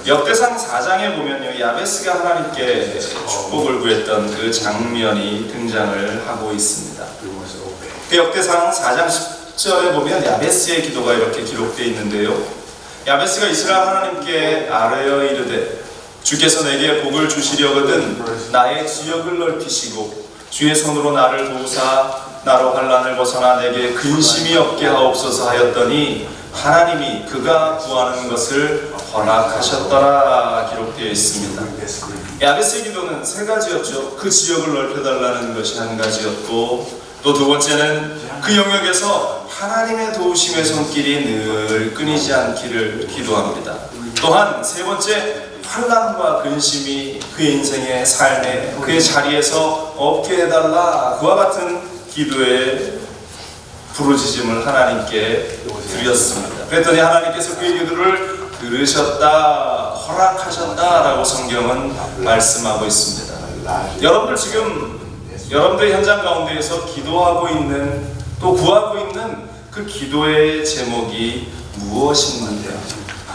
역대상 4장에 보면요, 야베스가 하나님께 축복을 구했던 그 장면이 등장을 하고 있습니다. 그 역대상 4장 10절에 보면 야베스의 기도가 이렇게 기록되어 있는데요, 야베스가 이스라엘 하나님께 아뢰어 이르되 주께서 내게 복을 주시려거든 나의 지역을 넓히시고 주의 손으로 나를 도우사 나로 환난을 벗어나 내게 근심이 없게 하옵소서 하였더니 하나님이 그가 구하는 것을 허락하셨더라 기록되어 있습니다. 야베스의 기도는 세 가지였죠. 그 지역을 넓혀달라는 것이 한 가지였고, 또 두 번째는 그 영역에서 하나님의 도우심의 손길이 늘 끊이지 않기를 기도합니다. 또한 세 번째, 환난과 근심이 그의 인생의 삶에 그의 자리에서 없게 해달라, 그와 같은 기도의 부르짖음을 하나님께 드렸습니다. 그랬더니 하나님께서 그의 기도를 들으셨다, 허락하셨다라고 성경은 말씀하고 있습니다. 여러분들 지금 여러분들의 현장 가운데에서 기도하고 있는, 또 구하고 있는 그 기도의 제목이 무엇인가요?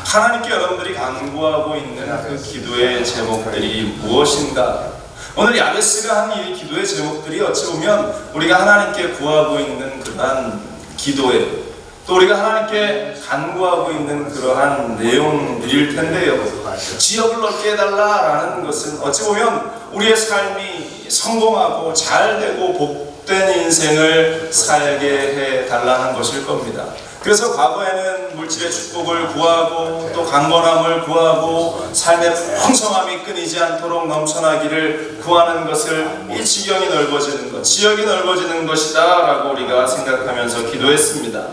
하나님께 여러분들이 간구하고 있는 그 기도의 제목들이 무엇인가? 오늘 야베스가 한 이 기도의 제목들이 어찌 보면 우리가 하나님께 구하고 있는 그러한 기도에, 또 우리가 하나님께 간구하고 있는 그러한 내용들일 텐데요, 지역을 넓게 해달라라는 것은 어찌 보면 우리의 삶이 성공하고 잘되고 복된 인생을 살게 해달라는 것일 겁니다. 그래서 과거에는 물질의 축복을 구하고 또 강건함을 구하고 삶의 풍성함이 끊이지 않도록 넘쳐나기를 구하는 것을 이 지경이 넓어지는 것, 지역이 넓어지는 것이다 라고 우리가 생각하면서 기도했습니다.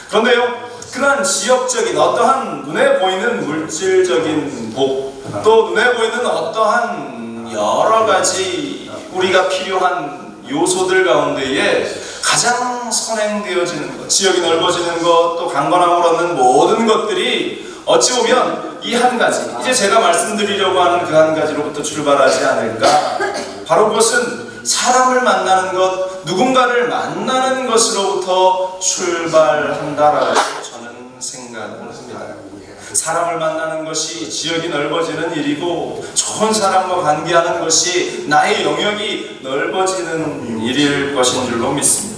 그런데요, 그러한 지역적인 어떠한 눈에 보이는 물질적인 복, 또 눈에 보이는 어떠한 여러 가지 우리가 필요한 요소들 가운데에 가장 선행되어지는 것, 지역이 넓어지는 것, 또 강건함을 얻는 모든 것들이 어찌 보면 이 한 가지, 이제 제가 말씀드리려고 하는 그 한 가지로부터 출발하지 않을까. 바로 그것은 사람을 만나는 것, 누군가를 만나는 것으로부터 출발한다라고 저는 생각을 합니다. 사람을 만나는 것이 지역이 넓어지는 일이고, 좋은 사람과 관계하는 것이 나의 영역이 넓어지는 일일 것인 줄로 믿습니다.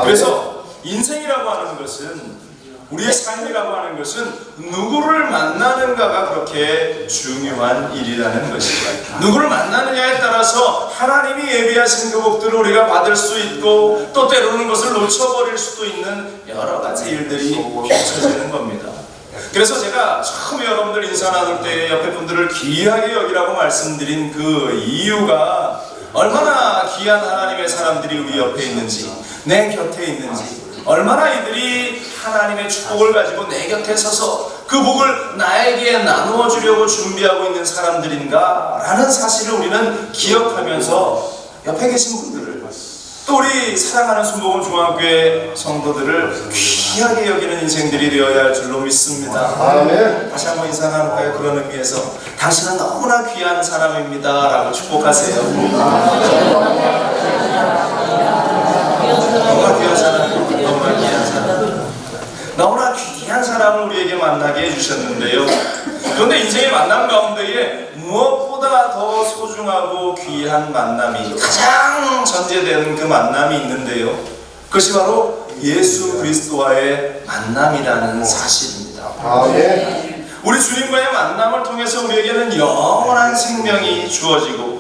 그래서 인생이라고 하는 것은, 우리의 삶이라고 하는 것은 누구를 만나는가가 그렇게 중요한 일이라는 것입니다. 누구를 만나느냐에 따라서 하나님이 예비하신 그 복들을 우리가 받을 수 있고, 또 때로는 그것을 놓쳐버릴 수도 있는 여러 가지 일들이 펼쳐지는 겁니다. 그래서 제가 처음에 여러분들 인사 나눌 때 옆에 분들을 귀하게 여기라고 말씀드린 그 이유가, 얼마나 귀한 하나님의 사람들이 우리 옆에 있는지, 내 곁에 있는지, 얼마나 이들이 하나님의 축복을 가지고 내 곁에 서서 그 복을 나에게 나누어 주려고 준비하고 있는 사람들인가 라는 사실을 우리는 기억하면서 옆에 계신 분들을, 또 우리 사랑하는 순복음 중앙교회 성도들을 귀하게 여기는 인생들이 되어야 할 줄로 믿습니다. 아멘. 다시 한번 인사 나눌까요? 그런 의미에서 당신은 너무나 귀한 사람입니다 라고 축복하세요. 너무나 귀한 사람, 너무나 귀한 사람, 너무나 귀한 사람을 우리에게 만나게 해주셨는데요, 그런데 인생의 만남 가운데에 무엇보다 더 소중하고 귀한 만남이, 가장 전제되는 그 만남이 있는데요, 그것이 바로 예수 그리스도와의 만남이라는 사실입니다. 아멘. 우리 주님과의 만남을 통해서 우리에게는 영원한 생명이 주어지고,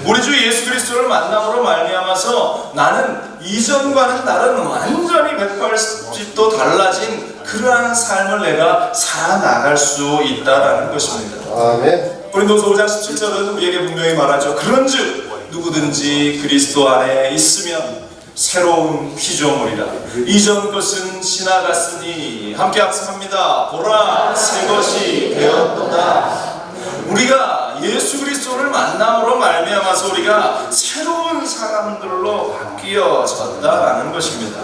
우리 주 예수 그리스도를 만남으로 말미암아서 나는 이전과는 다른 완전히 180도 달라진 그러한 삶을 내가 살아나갈 수 있다라는 것입니다. 아멘. 고린도서 5장 17절은 우리에게 분명히 말하죠. 그런즉 누구든지 그리스도 안에 있으면 새로운 피조물이라, 이전 것은 지나갔으니 함께 학습합니다. 보라 새 것이 되었도다. 우리가 예수 그리스도를 만남으로 말미암아서 우리가 새로운 사람들로 바뀌어졌다라는 것입니다.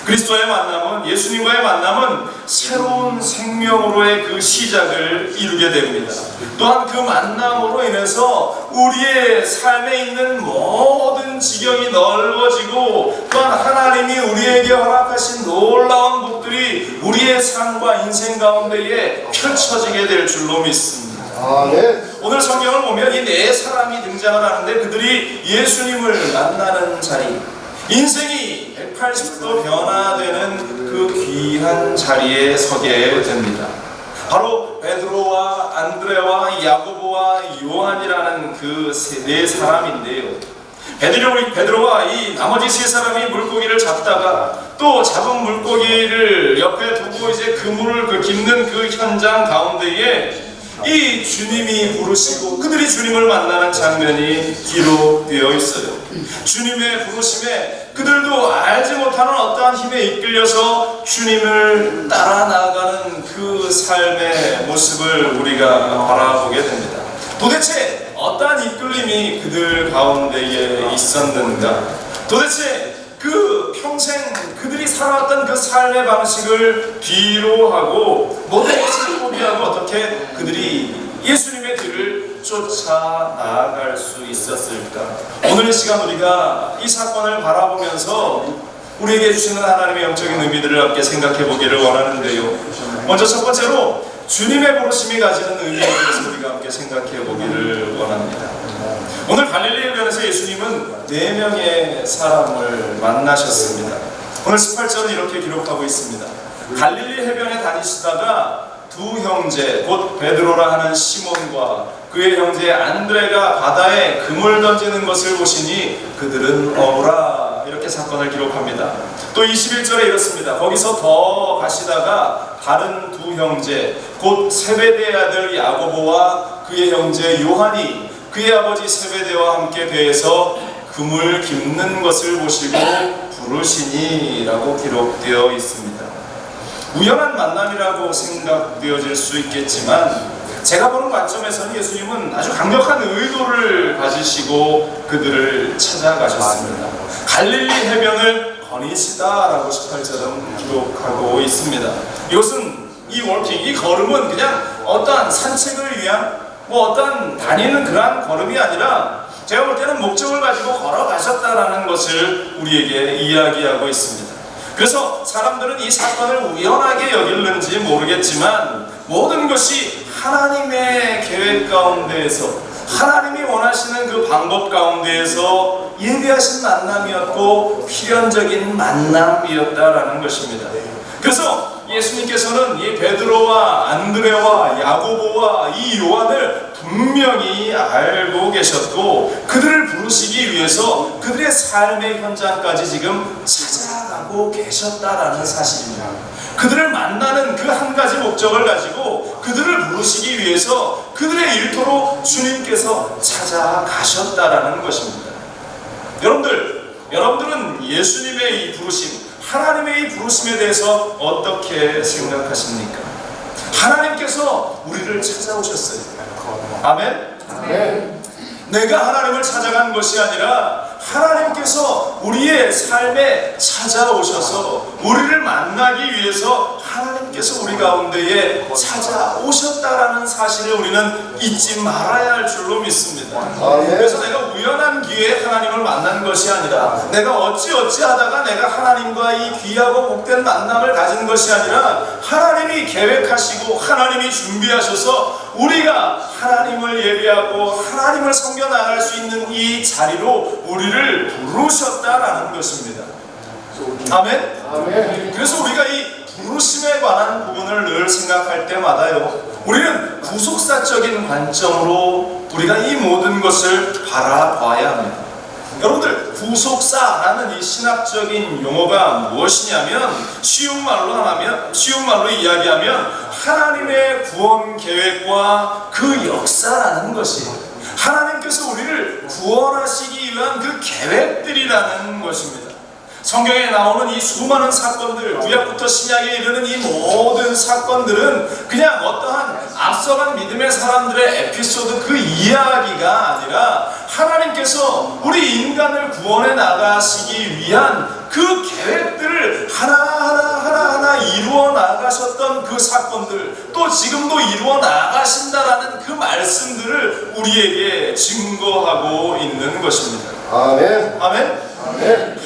그리스도의 만남은, 예수님과의 만남은 새로운 생명으로의 그 시작을 이루게 됩니다. 또한 그 만남으로 인해서 우리의 삶에 있는 모든 지경이 넓어지고, 또한 하나님이 우리에게 허락하신 놀라운 복들이 우리의 삶과 인생 가운데에 펼쳐지게 될 줄로 믿습니다. 오늘 성경을 보면 이 네 사람이 등장을 하는데 그들이 예수님을 만나는 자리, 인생이 180도 변화되는 그 귀한 자리에 서게 됩니다. 바로 베드로와 안드레와 야고보와 요한이라는 그 네 사람인데요. 베드로와 이 나머지 세 사람이 물고기를 잡다가 또 잡은 물고기를 옆에 두고 이제 그물을 깁는 그 현장 가운데에 이 주님이 부르시고 그들이 주님을 만나는 장면이 기록되어 있어요. 주님의 부르심에 그들도 알지 못하는 어떠한 힘에 이끌려서 주님을 따라 나아가는 그 삶의 모습을 우리가 바라보게 됩니다. 도대체 어떠한 이끌림이 그들 가운데에 있었는가? 도대체 그 평생 그들이 살아왔던 그 삶의 방식을 뒤로 하고 모든 것을 포기하고 어떻게 그들이 예수님의 뒤를 쫓아 나아갈 수 있었을까? 오늘 이 시간 우리가 이 사건을 바라보면서 우리에게 주시는 하나님의 영적인 의미들을 함께 생각해 보기를 원하는데요. 먼저 첫 번째로 주님의 부르심이 가지는 의미에 대해서 우리가 함께 생각해 보기를 원합니다. 오늘 갈릴리 해변에서 예수님은 4명의 사람을 만나셨습니다. 오늘 18절은 이렇게 기록하고 있습니다. 갈릴리 해변에 다니시다가 두 형제, 곧 베드로라 하는 시몬과 그의 형제 안드레가 바다에 금을 던지는 것을 보시니 그들은 어부라, 이렇게 사건을 기록합니다. 또 21절에 이렇습니다. 거기서 더 가시다가 다른 두 형제, 곧 세베대의 아들 야고보와 그의 형제 요한이 그의 아버지 세베대와 함께 배에서 금을 깁는 것을 보시고 부르시니 라고 기록되어 있습니다. 우연한 만남이라고 생각되어질 수 있겠지만 제가 보는 관점에서는 예수님은 아주 강력한 의도를 가지시고 그들을 찾아가셨습니다. 갈릴리 해변을 거니시다라고 18절은 기록하고 있습니다. 이것은 이 워킹, 이 걸음은 그냥 어떠한 산책을 위한 어떤 다니는 그러한 걸음이 아니라 제가 볼 때는 목적을 가지고 걸어가셨다라는 것을 우리에게 이야기하고 있습니다. 그래서 사람들은 이 사건을 우연하게 여길는지 모르겠지만 모든 것이 하나님의 계획 가운데에서 하나님이 원하시는 그 방법 가운데에서 예비하신 만남이었고 필연적인 만남이었다라는 것입니다. 그래서 예수님께서는 이 베드로와 안드레와 야고보와 이 요한을 분명히 알고 계셨고 그들을 부르시기 위해서 그들의 삶의 현장까지 지금 찾아가고 계셨다라는 사실입니다. 그들을 만나는 그 한 가지 목적을 가지고 그들을 부르시기 위해서 그들의 일터로 주님께서 찾아가셨다라는 것입니다. 여러분들은 예수님의 이 부르심, 하나님의 이 부르심에 대해서 어떻게 생각하십니까? 하나님께서 우리를 찾아오셨어요. 아멘? 아멘. 내가 하나님을 찾아간 것이 아니라 하나님께서 우리의 삶에 찾아오셔서 우리를 만나기 위해서 하나님께서 우리 가운데에 찾아오셨다라는 사실을 우리는 잊지 말아야 할 줄로 믿습니다. 그래서 내가 우연한 기회에 하나님을 만난 것이 아니라 내가 어찌하다가 내가 하나님과 이 귀하고 복된 만남을 가진 것이 아니라 하나님이 계획하시고 하나님이 준비하셔서 우리가 하나님을 예배하고 하나님을 섬겨 나갈 수 있는 이 자리로 우리를 부르셨다라는 것입니다. 아멘? 아멘. 그래서 우리가 이 부르심에 관한 부분을 늘 생각할 때마다요, 우리는 구속사적인 관점으로 우리가 이 모든 것을 바라봐야 합니다. 여러분들, 구속사라는 이 신학적인 용어가 무엇이냐면 쉬운 말로 이야기하면 하나님의 구원 계획과 그 역사라는 것이에요. 하나님께서 우리를 구원하시기 위한 그 계획들이라는 것입니다. 성경에 나오는 이 수많은 사건들, 구약부터 신약에 이르는 이 모든 사건들은 그냥 어떠한 앞서간 믿음의 사람들의 에피소드 그 이야기가 아니라 하나님께서 우리 인간을 구원해 나가시기 위한 그 계획들을 하나하나 이루어 나가셨던 그 사건들, 또 지금도 이루어 나가신다라는 그 말씀들을 우리에게 증거하고 있는 것입니다. 아멘. 아멘. 아멘.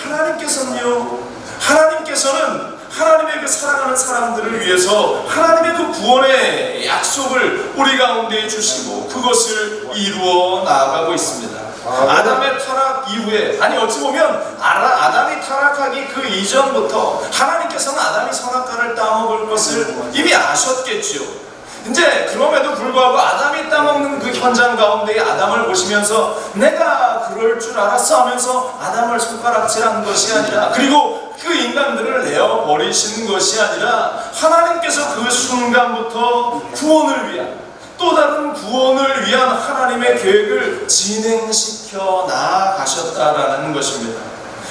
하나님께서는 하나님의 그 사랑하는 사람들을 위해서 하나님의 그 구원의 약속을 우리 가운데 주시고 그것을 이루어 나아가고 있습니다. 아담의 타락 이후에, 아니 어찌 보면 아담이 타락하기 그 이전부터 하나님께서는 아담이 선악과를 따먹을 것을 이미 아셨겠죠. 이제 그럼에도 불구하고 아담이 따먹는 그 현장 가운데 아담을 보시면서 내가 그럴 줄 알았어 하면서 아담을 손가락질한 것이 아니라, 그리고 그 인간들을 내어버리신 것이 아니라 하나님께서 그 순간부터 구원을 위한, 또 다른 구원을 위한 하나님의 계획을 진행시켜 나아가셨다라는 것입니다.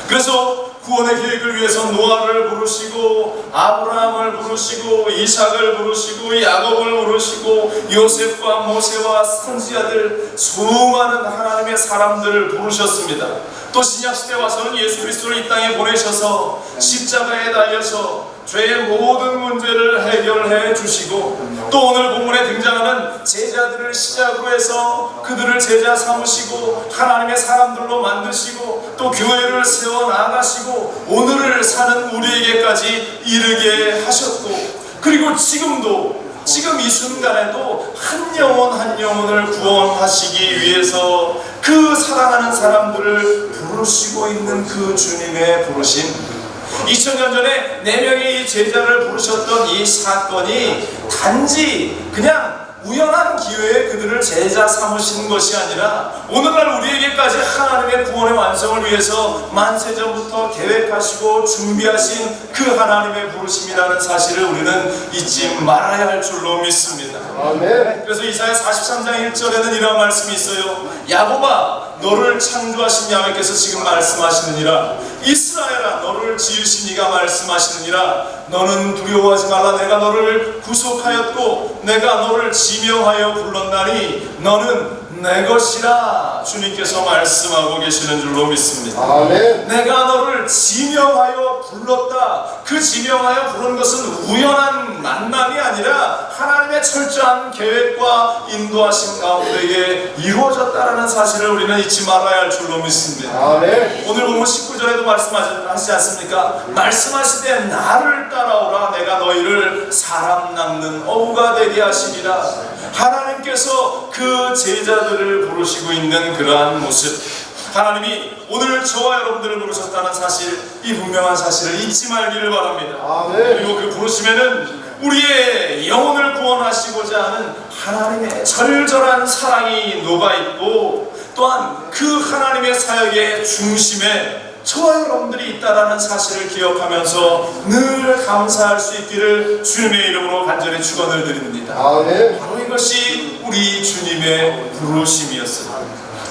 그래서 구원의 계획을 위해서 노아를 부르시고 아브라함을 부르시고 이삭을 부르시고 야곱을 부르시고 요셉과 모세와 선지자들, 수많은 하나님의 사람들을 부르셨습니다. 또 신약시대에 와서는 예수 그리스도를 이 땅에 보내셔서 십자가에 달려서 죄의 모든 문제를 해결해 주시고, 또 오늘 본문에 등장하는 제자들을 시작으로 해서 그들을 제자 삼으시고 하나님의 사람들로 만드시고 또 교회를 세워 나가시고 오늘을 사는 우리에게까지 이르게 하셨고, 그리고 지금 이 순간에도 한 영혼 한 영혼을 구원하시기 위해서 그 사랑하는 사람들을 부르시고 있는 그 주님의 부르심, 2000년 전에 4명의 이 제자를 부르셨던 이 사건이 단지 그냥 우연한 기회에 그들을 제자 삼으시는 것이 아니라 오늘날 우리에게까지 하나님의 구원의 완성을 위해서 만세전부터 계획하시고 준비하신 그 하나님의 부르심이라는 사실을 우리는 잊지 말아야 할 줄로 믿습니다. 아멘. 그래서 이사야 43장 1절에는 이런 말씀이 있어요. 야곱아, 너를 창조하신 야훼께서 지금 말씀하시느니라. 이스라엘아, 너를 지으신 이가 말씀하시느니라. 너는 두려워하지 말라. 내가 너를 구속하였고 내가 너를 지명하여 불렀나니 너는 내 것이라. 주님께서 말씀하고 계시는 줄로 믿습니다. 아멘. 내가 너를 지명하여 불렀다. 그 지명하여 부른 것은 우연한 만남이 아니라 하나님의 철저한 계획과 인도하심 가운데에 이루어졌다라는 사실을 우리는 잊지 말아야 할 줄로 믿습니다. 아멘. 오늘 보면 19절에도 말씀하시지 않습니까? 말씀하실 때 나를 따라오라. 내가 너희를 사람 낚는 어부가 되게 하시리라. 하나님께서 그 제자들을 부르시고 있는 그러한 모습, 하나님이 오늘 저와 여러분들을 부르셨다는 사실, 이 분명한 사실을 잊지 말기를 바랍니다. 아멘. 그리고 그 부르심에는 우리의 영혼을 구원하시고자 하는 하나님의 절절한 사랑이 녹아있고, 또한 그 하나님의 사역의 중심에 저와 여러분들이 있다라는 사실을 기억하면서 늘 감사할 수 있기를 주님의 이름으로 간절히 축원을 드립니다. 아멘. 바로 이것이 우리 주님의 부르심이었습니다.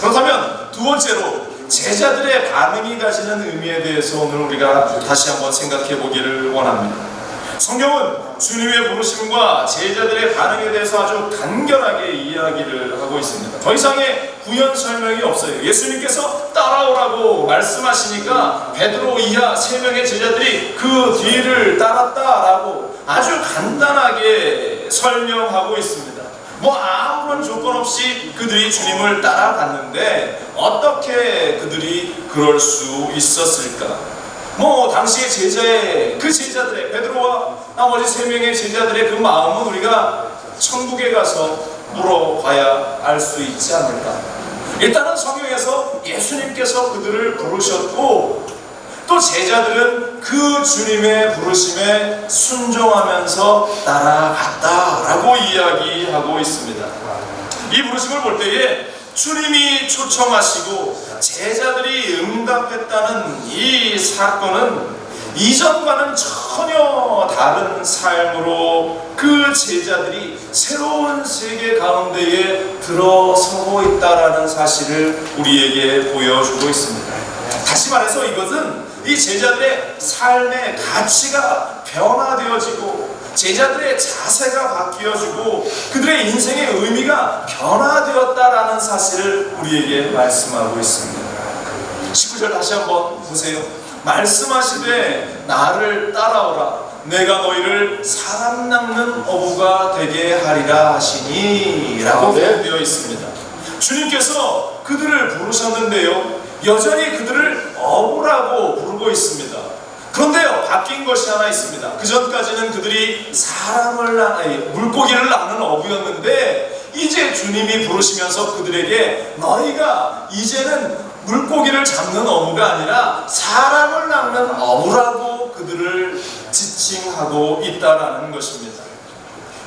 그렇다면 두 번째로 제자들의 반응이 가지는 의미에 대해서 오늘 우리가 다시 한번 생각해 보기를 원합니다. 성경은 주님의 부르심과 제자들의 반응에 대해서 아주 간결하게 이야기를 하고 있습니다. 더 이상의 부연 설명이 없어요. 예수님께서 따라오라고 말씀하시니까 베드로 이하 3명의 제자들이 그 뒤를 따랐다라고 아주 간단하게 설명하고 있습니다. 아무런 조건 없이 그들이 주님을 따라갔는데 어떻게 그들이 그럴 수 있었을까? 당시의 제자들의 베드로와 나머지 3명의 제자들의 그 마음은 우리가 천국에 가서 물어봐야 알 수 있지 않을까? 일단은 성경에서 예수님께서 그들을 부르셨고, 또 제자들은 그 주님의 부르심에 순종하면서 따라갔다라고 이야기하고 있습니다. 이 부르심을 볼 때에 주님이 초청하시고 제자들이 응답했다는 이 사건은 이전과는 전혀 다른 삶으로 그 제자들이 새로운 세계 가운데에 들어서고 있다라는 사실을 우리에게 보여주고 있습니다. 다시 말해서 이것은 이 제자들의 삶의 가치가 변화되어지고 제자들의 자세가 바뀌어지고 그들의 인생의 의미가 변화되었다라는 사실을 우리에게 말씀하고 있습니다. 19절 다시 한번 보세요. 말씀하시되 나를 따라오라. 내가 너희를 사람 낚는 어부가 되게 하리라 하시니 라고 되어 있습니다. 주님께서 그들을 부르셨는데요, 여전히 그들을 어부라고 부르고 있습니다. 그런데요, 바뀐 것이 하나 있습니다. 그 전까지는 그들이 물고기를 낚는 어부였는데 이제 주님이 부르시면서 그들에게 너희가 이제는 물고기를 잡는 어부가 아니라 사람을 낚는 어부라고 그들을 지칭하고 있다라는 것입니다.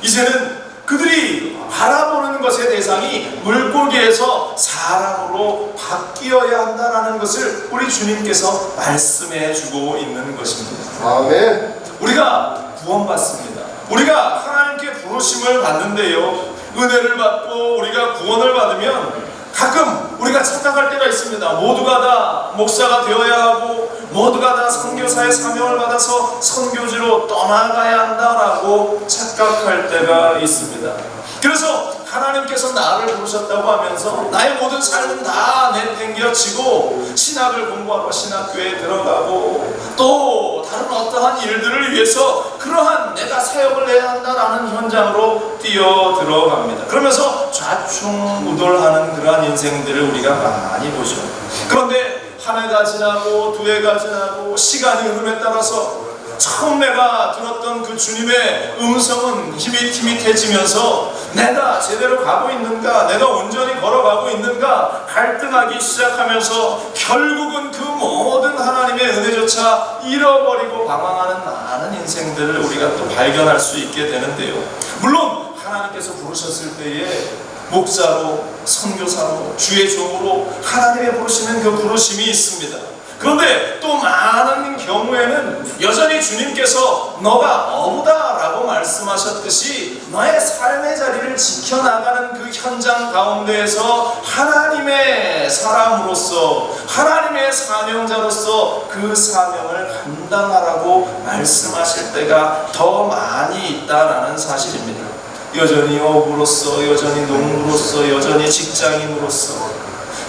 이제는 그들이 바라보는 것의 대상이 물고기에서 사람으로 바뀌어야 한다는 것을 우리 주님께서 말씀해 주고 있는 것입니다. 아멘. 우리가 구원받습니다. 우리가 하나님께 부르심을 받는데요, 은혜를 받고 우리가 구원을 받으면 가끔 우리가 착각할 때가 있습니다. 모두가 다 목사가 되어야 하고 모두가 다 선교사의 사명을 받아서 선교지로 떠나가야 한다라고 착각할 때가 있습니다. 그래서 하나님께서 나를 부르셨다고 하면서 나의 모든 삶은 다 내팽개치고 신학을 공부하러 신학교에 들어가고 또 다른 어떠한 일들을 위해서 그러한 내가 사역을 해야 한다라는 현장으로 뛰어 들어갑니다. 그러면서 좌충우돌하는 그러한 인생들을 우리가 많이 보죠. 그런데 한 해가 지나고 두 해가 지나고 시간이 흐름에 따라서 처음 내가 들었던 그 주님의 음성은 희밋희밋해지면서 내가 제대로 가고 있는가, 내가 온전히 걸어가고 있는가 갈등하기 시작하면서 결국은 그 모든 하나님의 은혜조차 잃어버리고 방황하는 많은 인생들을 우리가 또 발견할 수 있게 되는데요, 물론 하나님께서 부르셨을 때에 목사로, 선교사로, 주의 종으로 하나님의 부르시는 그 부르심이 있습니다. 그런데 또 많은 경우에는 여전히 주님께서 너가 어부다라고 말씀하셨듯이 너의 삶의 자리를 지켜나가는 그 현장 가운데에서 하나님의 사람으로서, 하나님의 사명자로서 그 사명을 감당하라고 말씀하실 때가 더 많이 있다라는 사실입니다. 여전히 어부로서, 여전히 농부로서, 여전히 직장인으로서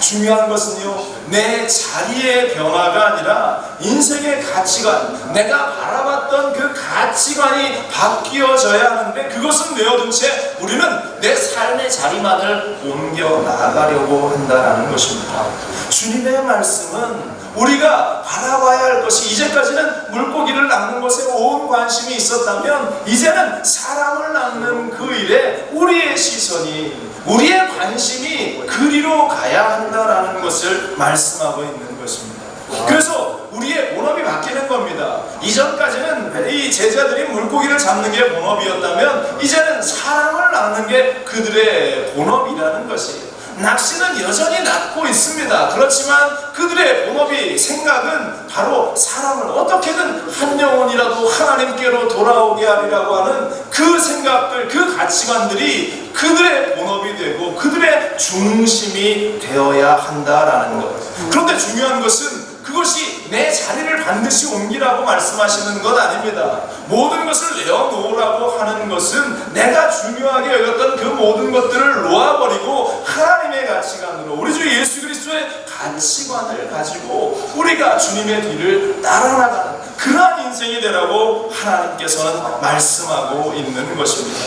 중요한 것은요, 내 자리의 변화가 아니라 인생의 가치관, 내가 바라봤던 그 가치관이 바뀌어져야 하는데 그것은 내어둔 채 우리는 내 삶의 자리만을 옮겨 나가려고 한다는 것입니다. 주님의 말씀은 우리가 바라봐야 할 것이, 이제까지는 물고기를 낚는 것에 온 관심이 있었다면 이제는 사람을 낚는 그 일에 우리의 시선이, 우리의 관심이 그리로 가야 한다라는 것을 말씀하고 있는 것입니다. 그래서 우리의 본업이 바뀌는 겁니다. 이전까지는 이 제자들이 물고기를 잡는 게 본업이었다면 이제는 사람을 낚는 게 그들의 본업이라는 것이, 낚시는 여전히 낚고 있습니다. 그렇지만 그들의 본업이, 생각은 바로 사람을 어떻게든 한 영혼이라도 하나님께로 돌아오게 하리라고 하는 그 생각들, 그 가치관들이 그들의 본업이 되고 그들의 중심이 되어야 한다라는 것. 그런데 중요한 것은 그것이 내 자리를 반드시 옮기라고 말씀하시는 것 아닙니다. 모든 것을 내어놓으라고 하는 것은 내가 중요하게 여겼던 그 모든 것들을 놓아버리고 하나님의 가치관으로, 우리 주 예수 그리스도의 가치관을 가지고 우리가 주님의 뒤를 따라나가는 그러한 인생이 되라고 하나님께서는 말씀하고 있는 것입니다.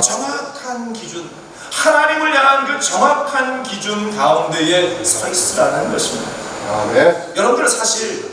정확한 기준, 하나님을 향한 그 정확한 기준 가운데에 서 있으라는 것입니다. 아멘. 여러분들, 사실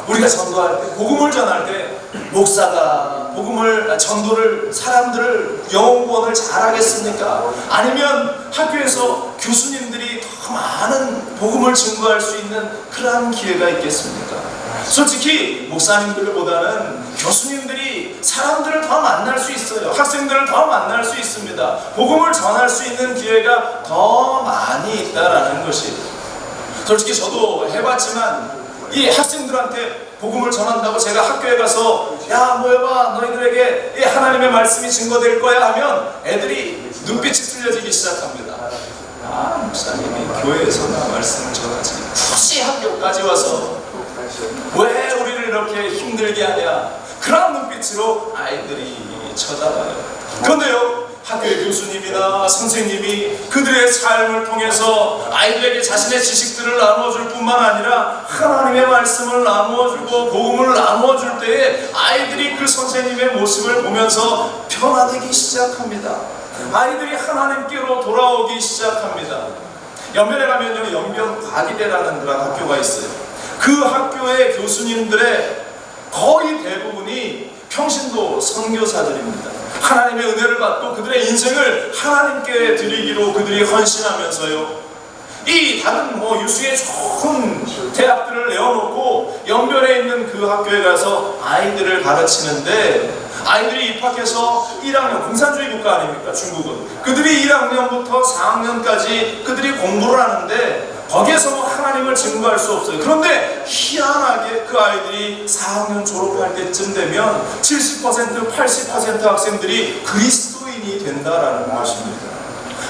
우리가 전도할 때, 복음을 전할 때 목사가 복음을, 전도를, 사람들을 영혼 구원을 잘하겠습니까? 아니면 학교에서 교수님들이 더 많은 복음을 증거할 수 있는 그러한 기회가 있겠습니까? 솔직히 목사님들보다는 교수님들이 사람들을 더 만날 수 있어요. 학생들을 더 만날 수 있습니다. 복음을 전할 수 있는 기회가 더 많이 있다라는 것이, 솔직히 저도 해봤지만 이 학생들한테 복음을 전한다고 제가 학교에 가서 야, 뭐 해봐, 너희들에게 이 하나님의 말씀이 증거될 거야 하면 애들이 눈빛이 틀려지기 시작합니다. 아, 목사님이 교회에서나 말씀을 전하지 굳이 학교까지 와서 왜 우리를 이렇게 힘들게 하냐, 그런 눈빛으로 아이들이 쳐다봐요. 그런데요, 학교의 교수님이나 선생님이 그들의 삶을 통해서 아이들에게 자신의 지식들을 나누어줄 뿐만 아니라 하나님의 말씀을 나누어주고 복음을 나누어줄 때에 아이들이 그 선생님의 모습을 보면서 변화되기 시작합니다. 아이들이 하나님께로 돌아오기 시작합니다. 연변에 가면요, 연변과기대라는 그런 학교가 있어요. 그 학교의 교수님들의 거의 대부분이 평신도 선교사들입니다. 하나님의 은혜를 받고 그들의 인생을 하나님께 드리기로 그들이 헌신하면서요, 이 다른 유수의 좋은 대학들을 내어놓고 연변에 있는 그 학교에 가서 아이들을 가르치는데, 아이들이 입학해서 1학년, 공산주의 국가 아닙니까, 중국은. 그들이 1학년부터 4학년까지 그들이 공부를 하는데 거기에서 하나님을 증거할 수 없어요. 그런데 희한하게 그 아이들이 4학년 졸업할 때쯤 되면 70%, 80% 학생들이 그리스도인이 된다라는 것입니다.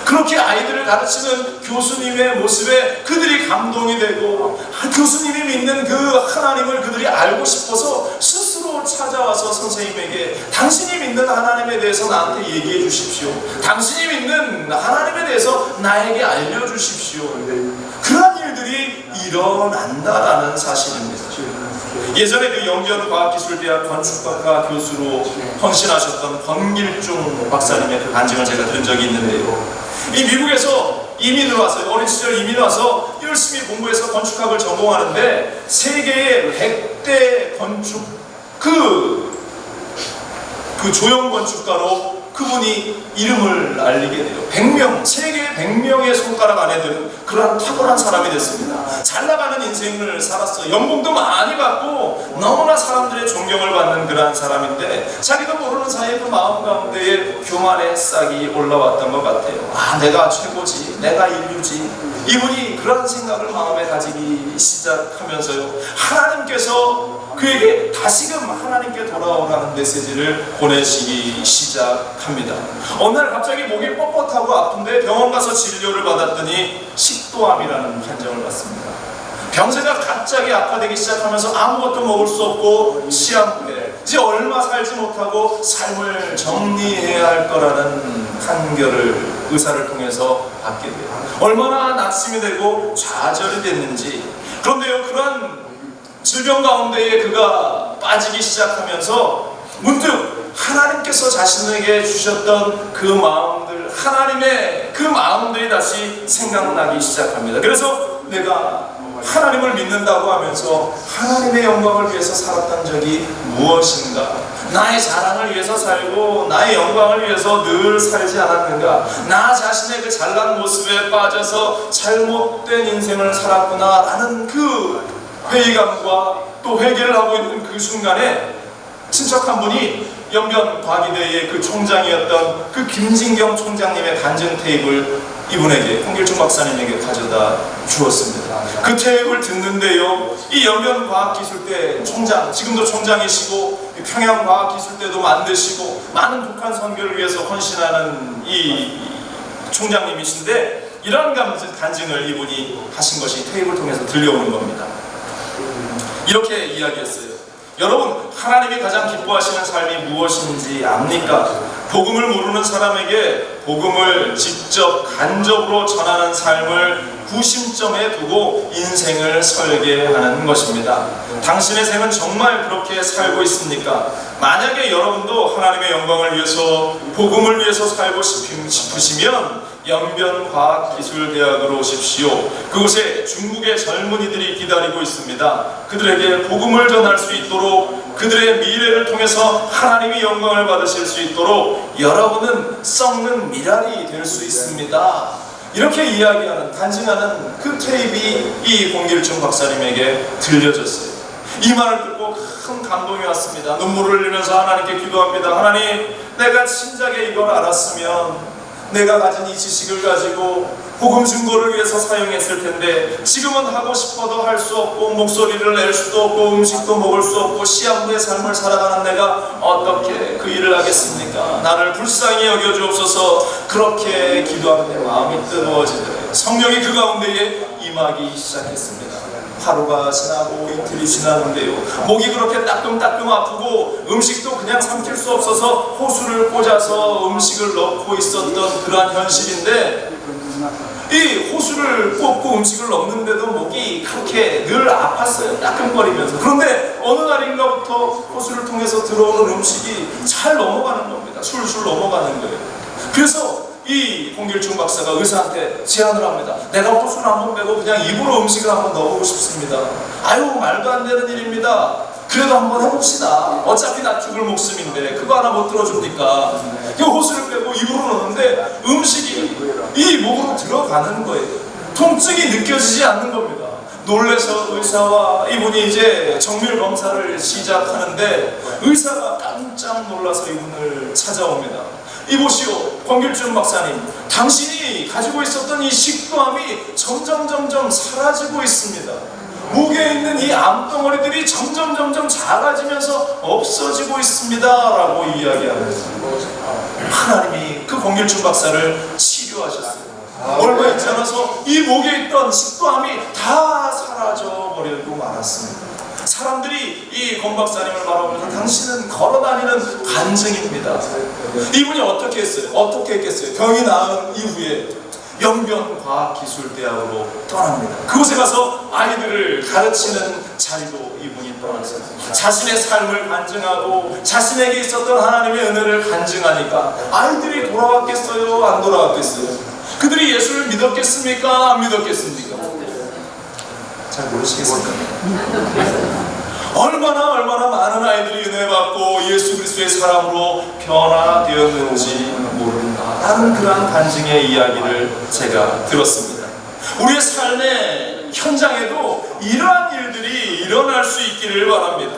그렇게 아이들을 가르치는 교수님의 모습에 그들이 감동이 되고, 교수님이 믿는 그 하나님을 그들이 알고 싶어서 스스로 찾아와서 선생님에게 당신이 믿는 하나님에 대해서 나한테 얘기해 주십시오. 당신이 믿는 하나님에 대해서 나에게 알려주십시오. 그런 일들이 일어난다라는 사실입니다. 예전에 그 영변과학기술대학 건축학과 교수로 헌신하셨던 권길중 박사님의 그 간증을 제가 들은 적이 있는데요, 이 미국에서 이민을 왔어요. 어린 시절 이민 와서 열심히 공부해서 건축학을 전공하는데 세계의 100대 건축 그 조형 건축가로 그분이 이름을 알리게 돼요. 100명, 세계 100명의 손가락 안에 드는 그러한 탁월한 사람이 됐습니다. 잘 나가는 인생을 살았어요. 연봉도 많이 받고 너무나 사람들의 존경을 받는 그러한 사람인데, 자기도 모르는 사이에 그 마음 가운데에 교만의 싹이 올라왔던 것 같아요. 아, 내가 최고지, 내가 인류지. 이분이 그런 생각을 마음에 가지기 시작하면서요, 하나님께서 그에게 다시금 하나님께 돌아오라는 메시지를 보내시기 시작합니다. 어느 날 갑자기 목이 뻣뻣하고 아픈데 병원 가서 진료를 받았더니 식도암이라는 판정을 받습니다. 병세가 갑자기 악화되기 시작하면서 아무것도 먹을 수 없고 시한부에 이제 얼마 살지 못하고 삶을 정리해야 할 거라는 판결을 의사를 통해서 받게 돼요. 얼마나 낙심이 되고 좌절이 됐는지. 그런데요, 그러한 질병 가운데에 그가 빠지기 시작하면서 문득 하나님께서 자신에게 주셨던 그 마음들, 하나님의 그 마음들이 다시 생각나기 시작합니다. 그래서 내가 하나님을 믿는다고 하면서 하나님의 영광을 위해서 살았던 적이 무엇인가? 나의 자랑을 위해서 살고 나의 영광을 위해서 늘 살지 않았는가? 나 자신의 그 잘난 모습에 빠져서 잘못된 인생을 살았구나 라는 그 회의감과 또 회개를 하고 있는 그 순간에 친척 한 분이 연변과기대의 그 총장이었던 그 김진경 총장님의 간증 테이프를 이분에게, 홍길중 박사님에게 가져다 주었습니다. 그 테이프를 듣는데요, 이 연변과학기술대 총장, 지금도 총장이시고 평양과학기술대도 만드시고 많은 북한 선교를 위해서 헌신하는 이 총장님이신데, 이런 간증을 이분이 하신 것이 테이프를 통해서 들려오는 겁니다. 이렇게 이야기했어요. 여러분, 하나님이 가장 기뻐하시는 삶이 무엇인지 압니까? 복음을 모르는 사람에게 복음을 직접 간접으로 전하는 삶을 구심점에 두고 인생을 설계하는 것입니다. 당신의 삶은 정말 그렇게 살고 있습니까? 만약에 여러분도 하나님의 영광을 위해서, 복음을 위해서 살고 싶으시면 연변과학기술대학으로 오십시오. 그곳에 중국의 젊은이들이 기다리고 있습니다. 그들에게 복음을 전할 수 있도록, 그들의 미래를 통해서 하나님이 영광을 받으실 수 있도록 여러분은 썩는 미랄이 될 수 있습니다. 이렇게 이야기하는, 간증하는 그 테이프가 이 홍길중 박사님에게 들려졌어요. 이 말을 듣고 큰 감동이 왔습니다. 눈물을 흘리면서 하나님께 기도합니다. 하나님, 내가 진작에 이걸 알았으면 내가 가진 이 지식을 가지고 복음 증거를 위해서 사용했을 텐데, 지금은 하고 싶어도 할 수 없고 목소리를 낼 수도 없고 음식도 먹을 수 없고 시한부의 삶을 살아가는 내가 어떻게 그 일을 하겠습니까? 나를 불쌍히 여겨주옵소서. 그렇게 기도하는데 마음이 뜨거워지더래요. 성령이 그 가운데에 임하기 시작했습니다. 하루가 지나고 이틀이 지나는데요, 목이 그렇게 따끔따끔 아프고 음식도 그냥 삼킬 수 없어서 호수를 꽂아서 음식을 넣고 있었던 그러한 현실인데, 이 호수를 꽂고 음식을 넣는데도 목이 그렇게 늘 아팠어요. 따끔거리면서. 그런데 어느 날인가부터 호수를 통해서 들어오는 음식이 잘 넘어가는 겁니다. 술술 넘어가는 거예요. 그래서 이 홍길중 박사가 의사한테 제안을 합니다. 내가 호수를 한번 빼고 그냥 입으로 음식을 한번 넣어보고 싶습니다. 아유, 말도 안 되는 일입니다. 그래도 한번 해봅시다. 어차피 나 죽을 목숨인데 그거 하나 못 들어줍니까? 이 호수를 빼고 입으로 넣는데 음식이 이 목으로 들어가는 거예요. 통증이 느껴지지 않는 겁니다. 놀래서 의사와 이분이 이제 정밀 검사를 시작하는데 의사가 깜짝 놀라서 이분을 찾아옵니다. 이보시오, 권길준 박사님, 당신이 가지고 있었던 이 식도암이 점점 사라지고 있습니다. 목에 있는 이 암덩어리들이 점점 작아지면서 없어지고 있습니다 라고 이야기합니다. 하나님이 그 권길준 박사를 치료하셨어요. 얼마 있지 않아서 이 목에 있던 식도암이 다 사라져 버리고 말았습니다. 사람들이 이 권 박사님을 바라보면서 당신은 걸어다니는 간증입니다. 이분이 어떻게 했어요? 어떻게 했겠어요? 병이 나은 이후에 영변과학기술대학으로 떠납니다. 그곳에 가서 아이들을 가르치는 자리도 이분이 떠났어요. 자신의 삶을 간증하고 자신에게 있었던 하나님의 은혜를 간증하니까 아이들이 돌아왔겠어요? 안 돌아왔겠어요? 그들이 예수를 믿었겠습니까? 안 믿었겠습니까? 잘 모르시겠습니까? 얼마나 많은 아이들이 은혜 받고 예수 그리스도의 사람으로 변화되었는지 모른다라는 그러한 간증의 이야기를 제가 들었습니다. 우리의 삶의 현장에도 이러한 일들이 일어날 수 있기를 바랍니다.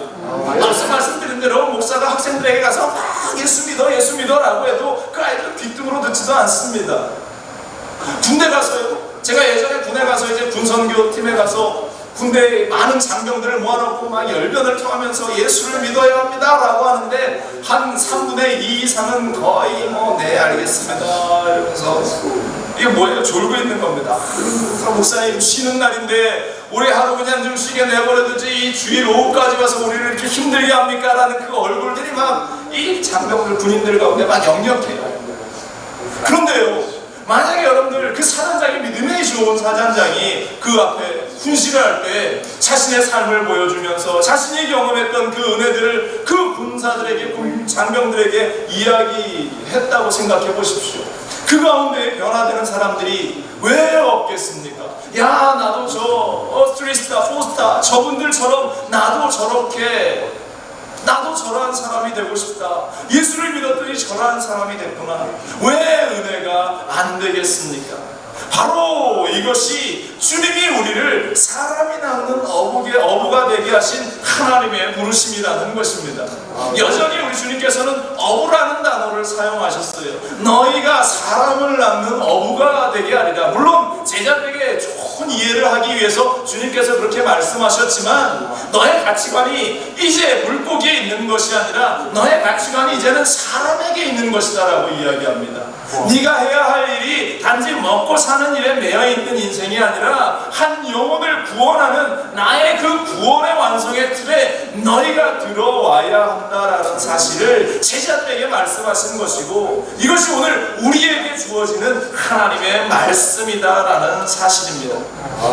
말씀드린 대로 목사가 학생들에게 가서 막 예수 믿어 라고 해도 그 아이들은 귀등으로 듣지도 않습니다. 군대 가서요. 제가 예전에 군에 가서 이제 군선교 팀에 가서 군대에 많은 장병들을 모아놓고 막 열변을 토하면서 예수를 믿어야 합니다 라고 하는데 한 3분의 2 이상은 거의 네 알겠습니다 이러면서 이게 뭐예요? 졸고 있는 겁니다. 목사님 쉬는 날인데 우리 하루 그냥 좀 쉬게 내버려두지 이 주일 오후까지 와서 우리를 이렇게 힘들게 합니까? 라는 그 얼굴들이 막 이 장병들 군인들 가운데 막 역력해요. 그런데요, 만약에 여러분들 그 사단장이 믿음의 좋은 사단장이 그 앞에 훈시를 할 때 자신의 삶을 보여주면서 자신이 경험했던 그 은혜들을 그 군사들에게, 장병들에게 이야기했다고 생각해 보십시오. 그 가운데 변화되는 사람들이 왜 없겠습니까? 야, 나도 저 3스타, 4스타 저분들처럼 나도 저러한 사람이 되고 싶다. 예수를 믿었더니 저러한 사람이 됐구나. 왜 은혜가 안 되겠습니까? 바로 이것이 주님이 우리를 사람이 낳는 어부가 되게 하신 하나님의 부르심이라는 것입니다. 여전히 우리 주님께서는 어부라는 단어를 사용하셨어요. 너희가 사람을 낳는 어부가 되게 하리라. 물론 제자들에게 좋은 이해를 하기 위해서 주님께서 그렇게 말씀하셨지만 너의 가치관이 이제 물고기에 있는 것이 아니라 너의 가치관이 이제는 사람에게 있는 것이다 라고 이야기합니다. 네가 해야 할 일이 단지 먹고 사는 일에 매여있는 인생이 아니라 한 영혼을 구원하는 나의 그 구원의 완성의 틀에 너희가 들어와야 한다라는 사실을 제자들에게 말씀하신 것이고 이것이 오늘 우리에게 주어지는 하나님의 말씀이다라는 사실입니다.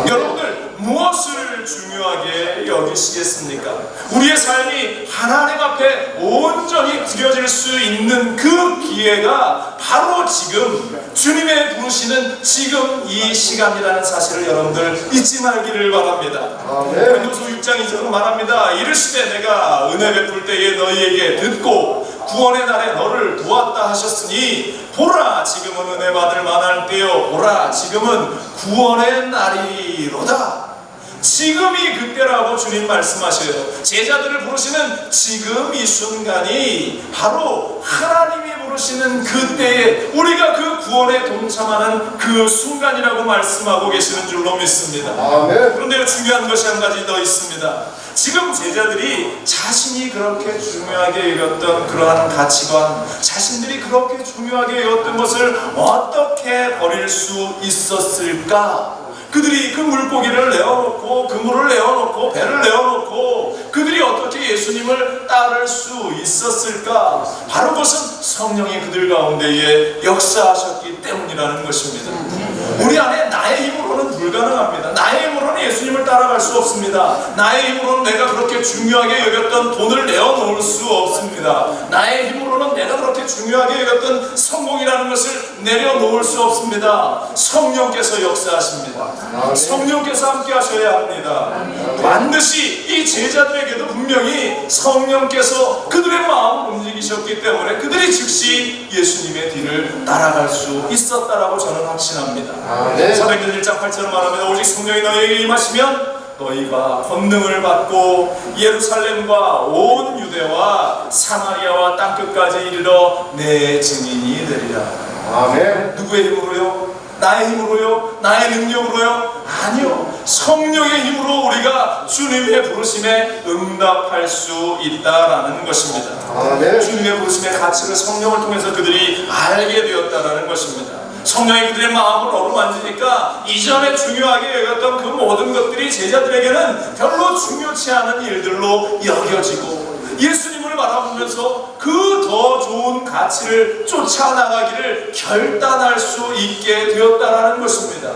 여러분들 무엇을 중요하게 여기시겠습니까? 우리의 삶이 하나님 앞에 온전히 드려질 수 있는 그 기회가 바로 지금 주님의 부르시는 지금 이 시간이라는 사실을 여러분들 잊지 말기를 바랍니다. 고린도서 6장 2절은 말합니다. 이르시되 내가 은혜 베풀 때에 너희에게 듣고 구원의 날에 너를 도왔다 하셨으니 보라 지금은 은혜 받을 만할 때요 보라 지금은 구원의 날이로다. 지금이 그때라고 주님 말씀하셔요. 제자들을 부르시는 지금 이 순간이 바로 하나님이 부르시는 그때에 우리가 그 구원에 동참하는 그 순간이라고 말씀하고 계시는 줄로 믿습니다. 아멘. 그런데 중요한 것이 한 가지 더 있습니다. 지금 제자들이 자신이 그렇게 중요하게 여겼던 그러한 가치관, 자신들이 그렇게 중요하게 여겼던 것을 어떻게 버릴 수 있었을까? 그들이 그 물고기를 내어놓고 그물을 내어놓고 배를 내어놓고 그들이 어떻게 예수님을 따를 수 있었을까? 바로 그것은 성령이 그들 가운데에 역사하셨기 때문이라는 것입니다. 우리 안에 나의 힘으로는 불가능합니다. 나의 힘으로는 예수님을 따라갈 수 없습니다. 나의 힘으로는 내가 그렇게 중요하게 여겼던 돈을 내어놓을 수 없습니다. 나의 힘으로는 내가 그렇게 중요하게 여겼던 성공이라는 것을 내려놓을 수 없습니다. 성령께서 역사하십니다. 성령께서 함께 하셔야 합니다. 반드시 이 제자들에게도 분명히 성령께서 그들의 마음을 움직이셨기 때문에 그들이 즉시 예수님의 뒤를 따라갈 수 있었다라고 저는 확신합니다. 사도행전 1장 8절을 말합니다. 오직 성령이 너희에게 임하시면 너희가 권능을 받고 예루살렘과 온 유대와 사마리아와 땅끝까지 이르러 내 증인이 되리라. 아멘. 누구의 힘으로요? 나의 힘으로요? 나의 능력으로요? 아니요. 성령의 힘으로 우리가 주님의 부르심에 응답할 수 있다라는 것입니다. 아멘. 주님의 부르심의 가치를 성령을 통해서 그들이 알게 되었다라는 것입니다. 성령이 그들의 마음을 어루만지니까 이전에 중요하게 여겼던 그 모든 것들이 제자들에게는 별로 중요치 않은 일들로 여겨지고 예수님을 바라보면서 그 더 좋은 가치를 쫓아나가기를 결단할 수 있게 되었다라는 것입니다.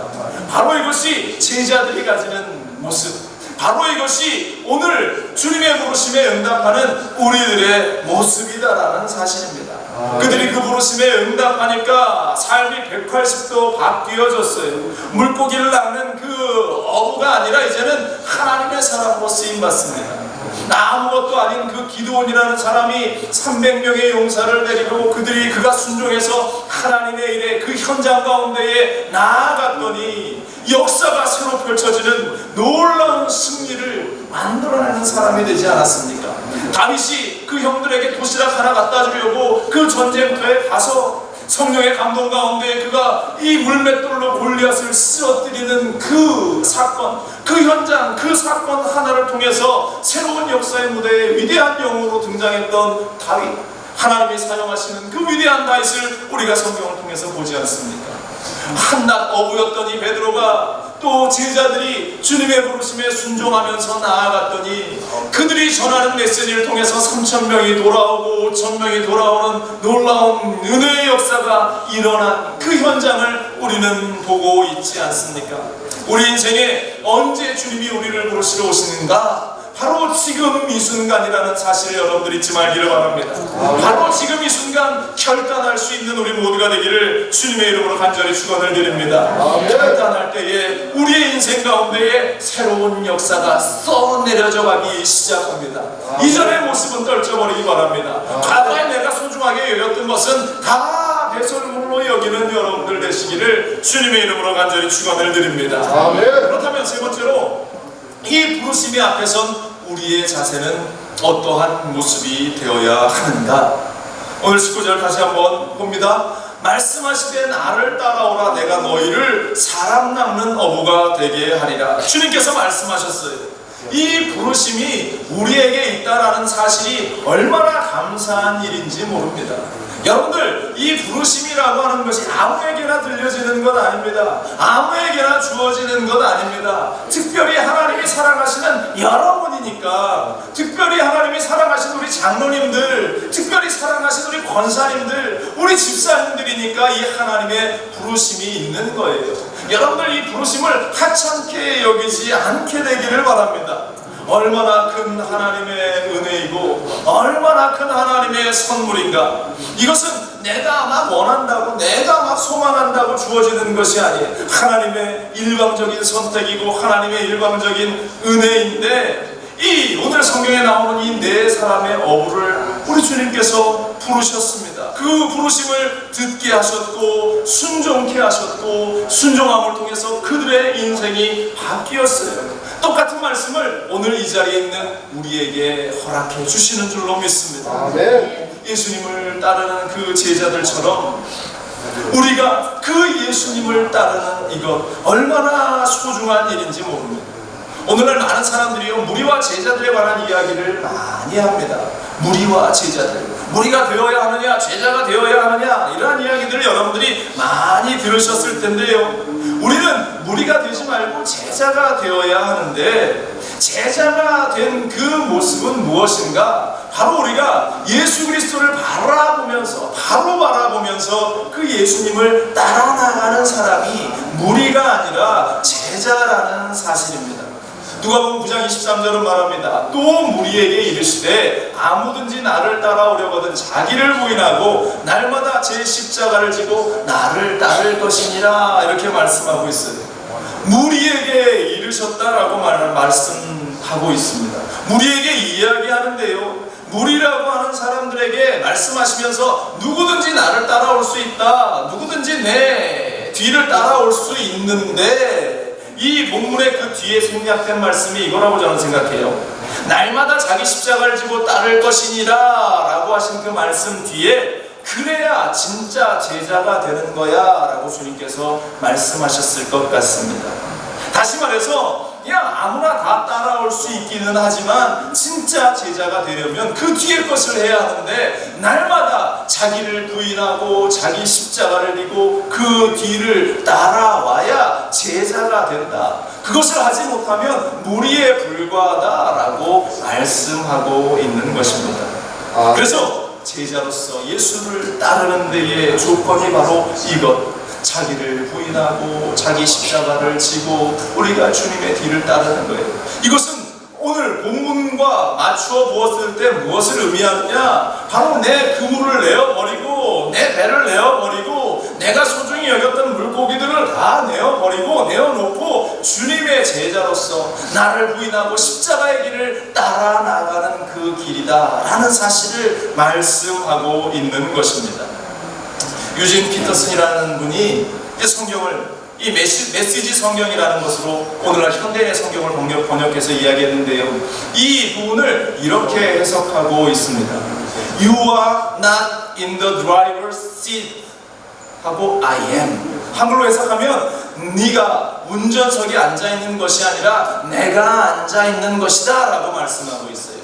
바로 이것이 제자들이 가지는 모습, 바로 이것이 오늘 주님의 부르심에 응답하는 우리들의 모습이다라는 사실입니다. 그들이 그 부르심에 응답하니까 삶이 180도 바뀌어졌어요. 물고기를 낚는 그 어부가 아니라 이제는 하나님의 사람으로 쓰임받습니다. 아무것도 아닌 그 기드온이라는 사람이 300명의 용사를 데리고 그가 순종해서 하나님의 일에 그 현장 가운데에 나아갔더니 역사가 새로 펼쳐지는 놀라운 승리를 만들어내는 사람이 되지 않았습니까? 다윗이 그 형들에게 도시락 하나 갖다 주려고 그 전쟁터에 가서 성령의 감동 가운데 그가 이 물맷돌로 골리앗을 쓰러뜨리는 그 사건, 그 현장, 그 사건 하나를 통해서 새로운 역사의 무대에 위대한 영웅으로 등장했던 다윗, 하나님이 사용하시는 그 위대한 다윗을 우리가 성경을 통해서 보지 않습니까? 한낱 어부였던 이 베드로가 또 제자들이 주님의 부르심에 순종하면서 나아갔더니 그들이 전하는 메시지를 통해서 3,000명이 돌아오고 5,000명이 돌아오는 놀라운 은혜의 역사가 일어난 그 현장을 우리는 보고 있지 않습니까? 우리 인생에 언제 주님이 우리를 부르시러 오시는가? 바로 지금 이 순간이라는 사실을 여러분들 잊지 말기를 바랍니다. 바로 지금 이 순간 결단할 수 있는 우리 모두가 되기를 주님의 이름으로 간절히 축원을 드립니다. 결단할 때에 우리의 인생 가운데에 새로운 역사가 쏟아내려져 가기 시작합니다. 이전의 모습은 떨쳐버리기 바랍니다. 과거에 내가 소중하게 여겼던 것은 다 배설물로 여기는 여러분들 되시기를 주님의 이름으로 간절히 축원을 드립니다. 그렇다면 세 번째로 이 부르심의 앞에선 우리의 자세는 어떠한 모습이 되어야 하는가? 오늘 19절 다시 한번 봅니다. 말씀하시되 나를 따라오라 내가 너희를 사람 낚는 어부가 되게 하리라. 주님께서 말씀하셨어요. 이 부르심이 우리에게 있다라는 사실이 얼마나 감사한 일인지 모릅니다. 여러분들, 이 부르심이라고 하는 것이 아무에게나 들려지는 것 아닙니다. 아무에게나 주어지는 것 아닙니다. 특별히 하나님이 사랑하시는 여러분이니까, 특별히 하나님이 사랑하시는 우리 장로님들, 특별히 사랑하시는 우리 권사님들, 우리 집사님들이니까 이 하나님의 부르심이 있는 거예요. 여러분들, 이 부르심을 하찮게 여기지 않게 되기를 바랍니다. 얼마나 큰 하나님의 은혜이고 얼마나 큰 하나님의 선물인가. 이것은 내가 막 원한다고, 내가 막 소망한다고 주어지는 것이 아니에요. 하나님의 일방적인 선택이고 하나님의 일방적인 은혜인데, 이 오늘 성경에 나오는 이 네 사람의 어부를 우리 주님께서 부르셨습니다. 그 부르심을 듣게 하셨고 순종케 하셨고 순종함을 통해서 그들의 인생이 바뀌었어요. 똑같은 말씀을 오늘 이 자리에 있는 우리에게 허락해 주시는 줄로 믿습니다. 아멘. 예수님을 따르는 그 제자들처럼 우리가 그 예수님을 따르는 이것 얼마나 소중한 일인지 모릅니다. 오늘날 많은 사람들이요, 무리와 제자들에 관한 이야기를 많이 합니다. 무리와 제자들, 무리가 되어야 하느냐, 제자가 되어야 하느냐, 이러한 이야기들을 여러분들이 많이 들으셨을 텐데요, 우리는 무리가 되지 말고 제자가 되어야 하는데, 제자가 된 그 모습은 무엇인가? 바로 우리가 예수 그리스도를 바라보면서 그 예수님을 따라 나가는 사람이 무리가 아니라 제자라는 사실입니다. 누가복음 9장 23절은 말합니다. 또 무리에게 이르시되 아무든지 나를 따라오려거든 자기를 부인하고 날마다 제 십자가를 지고 나를 따를 것이니라, 이렇게 말씀하고 있어요. 무리에게 이르셨다라고 말씀하고 있습니다. 무리에게 이야기하는데요, 무리라고 하는 사람들에게 말씀하시면서 누구든지 나를 따라올 수 있다, 누구든지 내 뒤를 따라올 수 있는데, 이 본문의 그 뒤에 생략된 말씀이 이거라고 저는 생각해요. 날마다 자기 십자가를 지고 따를 것이니라 라고 하신 그 말씀 뒤에 그래야 진짜 제자가 되는 거야 라고 주님께서 말씀하셨을 것 같습니다. 다시 말해서 그냥 아무나 다 따라올 수 있기는 하지만 진짜 제자가 되려면 그 뒤에 것을 해야 하는데, 날마다 자기를 부인하고 자기 십자가를 지고 그 뒤를 따라와야 제자가 된다. 그것을 하지 못하면 무리에 불과하다라고 말씀하고 있는 것입니다. 그래서 제자로서 예수를 따르는 데의 조건이 바로 이것, 자기를 부인하고 자기 십자가를 지고 우리가 주님의 뒤를 따르는 거예요. 이것은 오늘 본문과 맞추어 보았을 때 무엇을 의미하느냐? 바로 내 그물을 내어버리고 내 배를 내어버리고 내가 소중히 여겼던 물고기들을 다 내어놓고 주님의 제자로서 나를 부인하고 십자가의 길을 따라 나가는 그 길이다 라는 사실을 말씀하고 있는 것입니다. 유진 피터슨이라는 분이 성경을 이 메시지 성경이라는 것으로 오늘날 현대의 성경을 번역해서 이야기했는데요, 이 부분을 이렇게 해석하고 있습니다. You are not in the driver's seat 하고 I am. 한글로 해석하면 네가 운전석에 앉아있는 것이 아니라 내가 앉아있는 것이다 라고 말씀하고 있어요.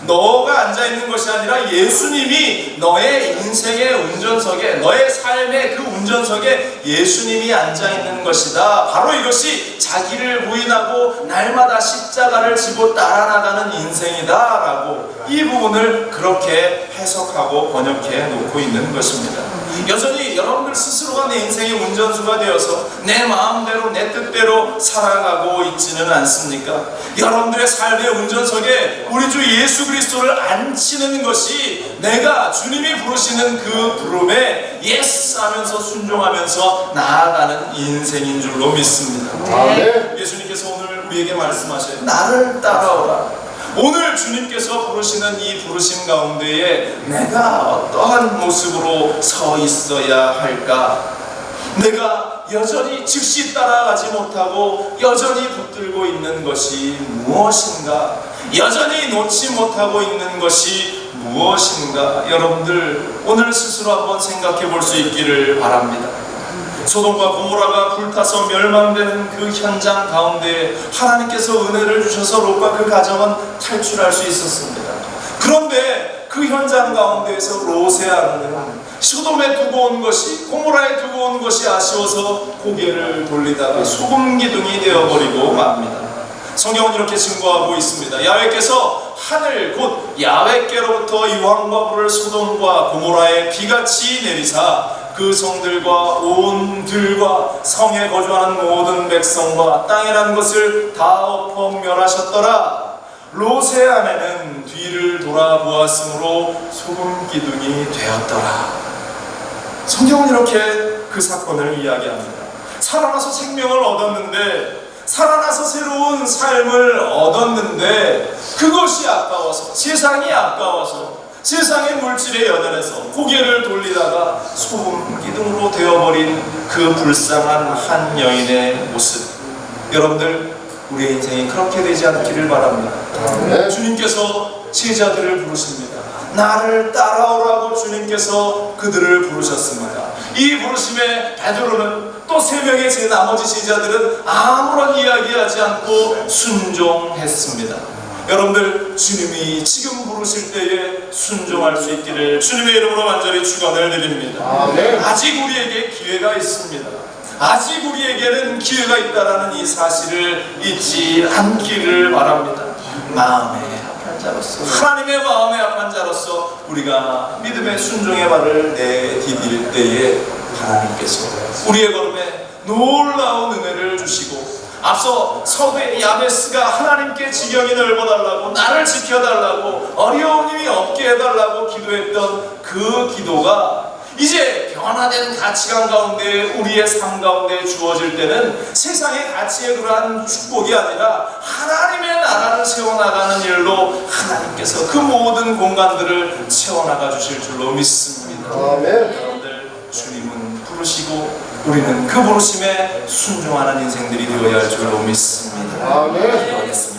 너가 앉아있는 것이 아니라 예수님이 너의 인생의 운전석에, 너의 삶의 그 운전석에 예수님이 앉아있는 것이다. 바로 이것이 자기를 부인하고 날마다 십자가를 지고 따라나가는 인생이다 라고 이 부분을 그렇게 해석하고 번역해 놓고 있는 것입니다. 여전히 여러분들 스스로가 내 인생의 운전수가 되어서 내 마음대로 내 뜻대로 살아가고 있지는 않습니까? 여러분들의 삶의 운전석에 우리 주 예수 그리스도를 앉히는 것이 내가 주님이 부르시는 그 부름에 예스 하면서 순종하면서 나아가는 인생인 줄로 믿습니다. 예수님께서 오늘 우리에게 말씀하셔요. 나를 따라오라. 오늘 주님께서 부르시는 이 부르심 가운데에 내가 어떠한 모습으로 서 있어야 할까? 내가 여전히 즉시 따라가지 못하고 여전히 붙들고 있는 것이 무엇인가? 여전히 놓지 못하고 있는 것이 무엇인가? 여러분들 오늘 스스로 한번 생각해 볼 수 있기를 바랍니다. 소돔과 고모라가 불타서 멸망되는 그 현장 가운데 하나님께서 은혜를 주셔서 롯과 그 가정은 탈출할 수 있었습니다. 그런데 그 현장 가운데에서 롯의 아내는 소돔에 두고 온 것이, 고모라에 두고 온 것이 아쉬워서 고개를 돌리다가 소금 기둥이 되어버리고 맙니다. 성경은 이렇게 증거하고 있습니다. 야훼께서 하늘 곧 야훼께로부터 유황과 불을 소돔과 고모라에 비같이 내리사 그 성들과 온 들과 성에 거주하는 모든 백성과 땅이라는 것을 다 엎어 멸하셨더라. 롯의 아내는 뒤를 돌아보았으므로 소금 기둥이 되었더라. 성경은 이렇게 그 사건을 이야기합니다. 살아나서 생명을 얻었는데, 살아나서 새로운 삶을 얻었는데 그것이 아까워서, 세상이 아까워서, 세상의 물질에 연연해서 고개를 돌리다가 소금 기둥으로 되어버린 그 불쌍한 한 여인의 모습. 여러분들 우리의 인생이 그렇게 되지 않기를 바랍니다. 주님께서 제자들을 부르십니다. 나를 따라오라고 주님께서 그들을 부르셨습니다. 이 부르심에 베드로는 또 세 명의 제 나머지 제자들은 아무런 이야기하지 않고 순종했습니다. 여러분들 주님이 지금 부르실 때에 순종할 수 있기를 주님의 이름으로 간절히 축원을 드립니다. 아직 우리에게 기회가 있습니다. 아직 우리에게는 기회가 있다라는 이 사실을 잊지 않기를 바랍니다. 마음의 합한 자로서, 하나님의 마음의 합한 자로서 우리가 믿음의 순종의 발을 내디딜 때에 하나님께서 우리의 걸음에 놀라운 은혜를 주시고 앞서 서두에 야베스가 하나님께 지경이 넓어달라고, 나를 지켜달라고, 어려움이 없게 해달라고 기도했던 그 기도가 이제 변화된 가치관 가운데, 우리의 삶 가운데 주어질 때는 세상의 가치의 그러한 축복이 아니라 하나님의 나라를 세워나가는 일로 하나님께서 그 모든 공간들을 채워나가 주실 줄로 믿습니다. 아멘. 여러분들, 주님은 부르시고 우리는 그 부르심에 순종하는 인생들이 되어야 할 줄로 믿습니다. 아멘. 기도하겠습니다.